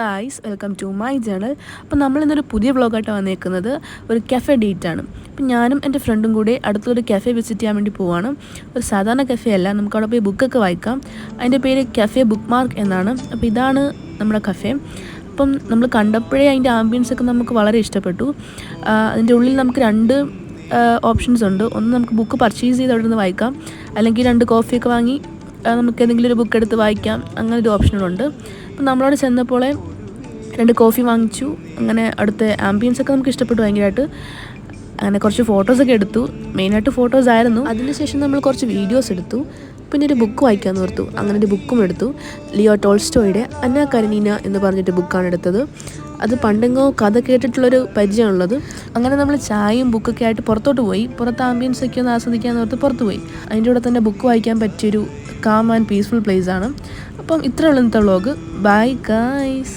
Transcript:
Guys, welcome to my channel. അപ്പോൾ നമ്മളിന്നൊരു പുതിയ വ്ളോഗായിട്ട് വന്നേക്കുന്നത് ഒരു കഫേ ഡേറ്റാണ്. അപ്പം ഞാനും എൻ്റെ ഫ്രണ്ടും കൂടി അടുത്തൊരു കഫേ വിസിറ്റ് ചെയ്യാൻ വേണ്ടി പോവാണ്. ഒരു സാധാരണ കഫേ അല്ല, നമുക്ക് അവിടെ പോയി ബുക്കൊക്കെ വായിക്കാം. അതിൻ്റെ പേര് കഫേ ബുക്ക് മാർക്ക് എന്നാണ്. അപ്പോൾ ഇതാണ് നമ്മുടെ കഫേ. അപ്പം നമ്മൾ കണ്ടപ്പോഴേ അതിൻ്റെ ആംബിയൻസൊക്കെ നമുക്ക് വളരെ ഇഷ്ടപ്പെട്ടു. അതിൻ്റെ ഉള്ളിൽ നമുക്ക് രണ്ട് ഓപ്ഷൻസ് ഉണ്ട്. ഒന്ന് നമുക്ക് ബുക്ക് പർച്ചേസ് ചെയ്ത് അവിടെ നിന്ന് വായിക്കാം, അല്ലെങ്കിൽ രണ്ട് കോഫിയൊക്കെ വാങ്ങി നമുക്ക് ഏതെങ്കിലും ഒരു ബുക്ക് എടുത്ത് വായിക്കാം. അങ്ങനെ ഒരു ഓപ്ഷനുകളുണ്ട്. അപ്പം നമ്മളവിടെ ചെന്നപ്പോൾ രണ്ട് കോഫി വാങ്ങിച്ചു. അങ്ങനെ അവിടുത്തെ ആംബിയൻസൊക്കെ നമുക്ക് ഇഷ്ടപ്പെട്ടു ഭയങ്കരമായിട്ട്. അങ്ങനെ കുറച്ച് ഫോട്ടോസൊക്കെ എടുത്തു. മെയിനായിട്ട് ഫോട്ടോസ് ആയിരുന്നു. അതിനുശേഷം നമ്മൾ കുറച്ച് വീഡിയോസ് എടുത്തു. പിന്നെ ഒരു ബുക്ക് വായിക്കാമെന്ന് ഓർത്തു. അങ്ങനെ ഒരു ബുക്കും എടുത്തു. ലിയോ ടോൾസ്റ്റോയുടെ അന്ന കരനീന എന്ന് പറഞ്ഞിട്ട് ബുക്കാണ് എടുത്തത്. അത് പണ്ടെങ്ങോ കഥ കേട്ടിട്ടുള്ളൊരു പരിചയമുള്ളത്. അങ്ങനെ നമ്മൾ ചായയും ബുക്കൊക്കെ ആയിട്ട് പുറത്തോട്ട് പോയി. പുറത്ത് ആംബിയൻസൊക്കെ ഒന്ന് ആസ്വദിക്കാമെന്ന് ഓർത്ത് പുറത്ത് പോയി. അതിൻ്റെ കൂടെ തന്നെ ബുക്ക് വായിക്കാൻ പറ്റിയൊരു കാം ആൻഡ് പീസ്ഫുൾ പ്ലേസ് ആണ്. അപ്പം ഇത്രയുള്ള ഇന്നത്തെ വ്ളോഗ്. Bye guys.